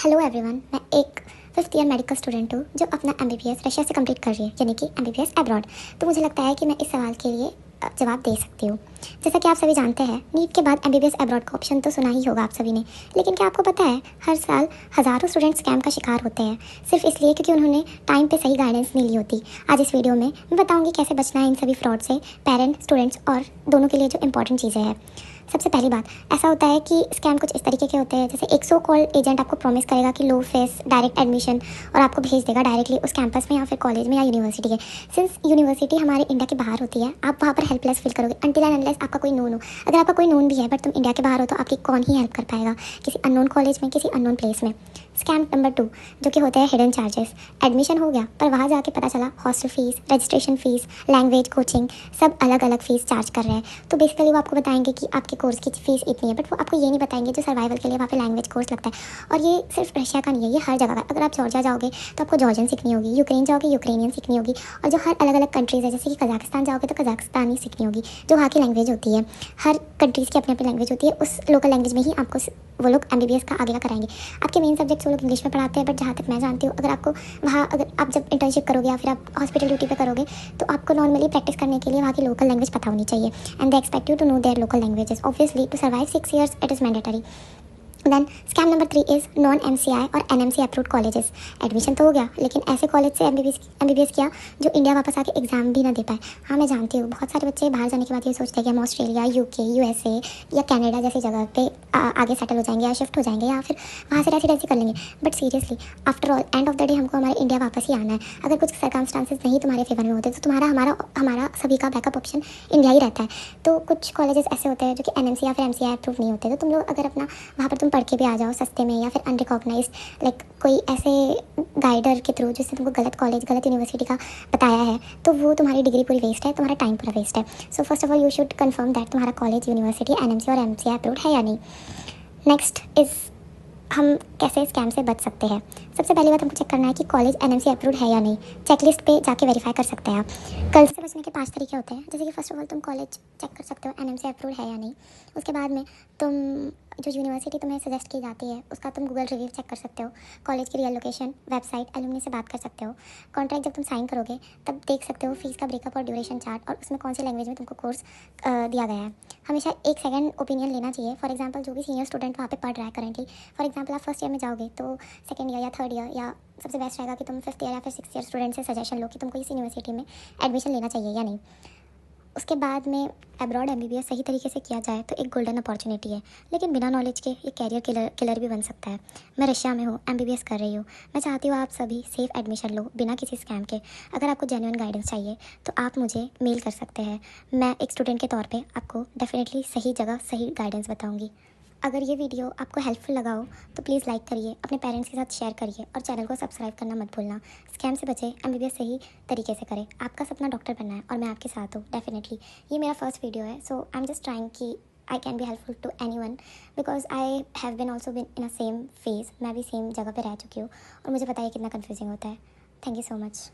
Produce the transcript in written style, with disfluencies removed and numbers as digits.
Hello everyone, मैं एक 5th year medical student हूँ जो अपना एमबीबीएस रशिया से कंप्लीट कर रही है, यानी कि एमबीबीएस अब्रॉड। तो मुझे लगता है कि मैं इस सवाल के लिए जवाब दे सकती हूँ। जैसा कि आप सभी जानते हैं, नीट के बाद एमबीबीएस अब्रॉड का ऑप्शन तो सुना ही होगा आप सभी ने। लेकिन क्या आपको पता है, हर साल हज़ारों स्टूडेंट स्कैम का शिकार होते हैं, सिर्फ इसलिए क्योंकि उन्होंने टाइम पे सही गाइडेंस नहीं ली होती। आज इस वीडियो में मैं बताऊँगी कैसे बचना है इन सभी फ्रॉड से, पेरेंट्स, स्टूडेंट्स और दोनों के लिए जो इंपॉर्टेंट चीज़ें हैं। सबसे पहली बात, ऐसा होता है कि स्कैम कुछ इस तरीके के होते हैं, जैसे एक सो कॉल्ड एजेंट आपको प्रॉमिस करेगा कि लो फीस, डायरेक्ट एडमिशन, और आपको भेज देगा डायरेक्टली उस कैंपस में या फिर कॉलेज में या यूनिवर्सिटी के। सिंस यूनिवर्सिटी हमारे इंडिया के बाहर होती है, आप वहाँ पर हेल्पलेस फील करोगे अनटिल एंड अनलेस आपका कोई नोन हो। अगर आपका कोई नोन भी है बट तुम इंडिया के बाहर हो, तो आपकी कौन ही हेल्प कर पाएगा किसी अननोन कॉलेज में, किसी अननोन प्लेस में। स्कैम नंबर 2, जो कि होते हैं हिडन चार्जेस। एडमिशन हो गया पर वहाँ जाके पता चला hostel fees, registration fees, language coaching, सब अलग अलग फ़ीस चार्ज कर रहे हैं। तो बेसिकली वो आपको बताएंगे कि आपके कोर्स की फ़ीस इतनी है, बट वो आपको ये नहीं बताएंगे जो सर्वाइवल के लिए वहाँ पे लैंग्वेज कोर्स लगता है। और ये सिर्फ रशिया का नहीं है, ये हर जगह का। अगर आप जॉर्जिया जाओगे तो आपको जॉर्जियन सीखनी होगी, यूक्रेन जाओगे यूक्रेनियन सीखनी होगी, और जो हर अलग अलग कंट्रीज़ है, जैसे कि कजाकिस्तान जाओगे तो कजाकिस्तानी सीखनी होगी, जो वहाँ की लैंग्वेज होती है। हर कंट्रीज़ की अपनी अपनी लैंग्वेज होती है, उस लोकल लैंग्वेज में ही आपको वो लोग एमबीबीएस का आगे का कराएंगे। आपके मेन सब्जेक्ट्स वो लोग इंग्लिश में पढ़ाते हैं, बट जहाँ तक मैं जानती हूँ, अगर आपको वहाँ, अगर आप जब इंटर्नशिप करोगे या फिर आप हॉस्पिटल ड्यूटी पे करोगे, तो आपको नॉर्मली प्रैक्टिस करने के लिए वहाँ की लोकल लैंग्वेज पता होनी चाहिए। And they expect you to know their local languages. Obviously to survive 6 years it is mandatory. Then scam number 3 is non MCI और एनएमसी अप्रूव्ड कॉलेजेस। एडमिशन तो हो गया, लेकिन ऐसे कॉलेज से एमबीबीएस किया जो इंडिया वापस आके एग्जाम भी ना दे पाए। हाँ, मैं जानती हूँ बहुत सारे बच्चे बाहर जाने के बाद ये सोचते हैं कि हम ऑस्ट्रेलिया, यूके, यूएसए या कनाडा जैसी जगह पे आगे सेटल हो जाएंगे या शिफ्ट हो जाएंगे या फिर वहाँ से रेसिडेंसी कर लेंगे। But seriously, after all, end of the day हमको हमारे इंडिया वापस ही आना है। अगर कुछ सर्कमस्टांसेस नहीं तुम्हारे फेवर में होते तो तुम्हारा हमारा सभी का बैकअप ऑप्शन इंडिया ही रहता है। तो कुछ कॉलेजेस ऐसे होते हैं जो कि एनएमसी या फिर एमसीआई अप्रूव नहीं होते, तो तुम लोग अगर अपना वहाँ पर तुम पढ़ के भी आ जाओ सस्ते में, या फिर अनरिकॉग्नाइज लाइक कोई ऐसे गाइडर के थ्रू जिससे तुमको गलत कॉलेज, गलत यूनिवर्सिटी का बताया है, तो वो तुम्हारी डिग्री पूरी वेस्ट है, तुम्हारा टाइम पूरा वेस्ट है। So first of all you should confirm that तुम्हारा कॉलेज, यूनिवर्सिटी एनएमसी और एमसीआई अप्रूव्ड है या नहीं। नेक्स्ट इज़ हम कैसे स्कैम से बच सकते हैं। सबसे पहली बात, हमको चेक करना है कि कॉलेज एनएमसी अप्रूव्ड है या नहीं। चेकलिस्ट पे जाके वेरीफाई कर सकते हैं आप। कर्ज से बचने के 5 तरीके होते हैं, जैसे कि फर्स्ट ऑफ ऑल तुम कॉलेज चेक कर सकते हो एनएमसी अप्रूव्ड है या नहीं। उसके बाद में तुम जो यूनिवर्सिटी तुम्हें सजेस्ट की जाती है उसका तुम गूगल रिव्यू चेक कर सकते हो। कॉलेज की रियल लोकेशन, वेबसाइट, एलुमनी से बात कर सकते हो। कॉन्ट्रैक्ट जब तुम साइन करोगे तब देख सकते हो फीस का ब्रेकअप और ड्यूरेशन चार्ट, और उसमें कौन सी लैंग्वेज में तुमको कोर्स दिया गया है। हमेशा एक सेकंड ओपिनियन लेना चाहिए। फॉर एग्जांपल, जो भी सीनियर स्टूडेंट वहाँ पे पढ़ रहा है करेंटली, फॉर एग्जांपल आप फर्स्ट ईयर में जाओगे तो सेकंड ईयर या थर्ड ईयर, या सबसे बेस्ट रहेगा कि तुम 5th ईयर या फिर 6th ईयर स्टूडेंट से सजेशन लो कि तुमको इस यूनिवर्सिटी में एडमिशन लेना चाहिए या नहीं। उसके बाद में अब्रॉड एमबीबीएस सही तरीके से किया जाए तो एक गोल्डन अपॉर्चुनिटी है, लेकिन बिना नॉलेज के ये कैरियर किलर भी बन सकता है। मैं रशिया में हूँ, एमबीबीएस कर रही हूँ। मैं चाहती हूँ आप सभी सेफ एडमिशन लो बिना किसी स्कैम के। अगर आपको जेन्युइन गाइडेंस चाहिए तो आप मुझे मेल कर सकते हैं। मैं एक स्टूडेंट के तौर पे आपको डेफिनेटली सही जगह सही गाइडेंस बताऊँगी। अगर ये वीडियो आपको हेल्पफुल लगा हो तो प्लीज़ लाइक करिए, अपने पेरेंट्स के साथ शेयर करिए, और चैनल को सब्सक्राइब करना मत भूलना। स्कैम से बचे, एमबीबीएस सही तरीके से करें। आपका सपना डॉक्टर बनना है और मैं आपके साथ हूँ डेफिनेटली। ये मेरा फर्स्ट वीडियो है, so I am just trying कि I can be helpful to anyone, because I have been also been in a same phase. मैं भी सेम जगह पर रह चुकी हूँ और मुझे पता है कितना कन्फ्यूजिंग होता है। Thank you so much.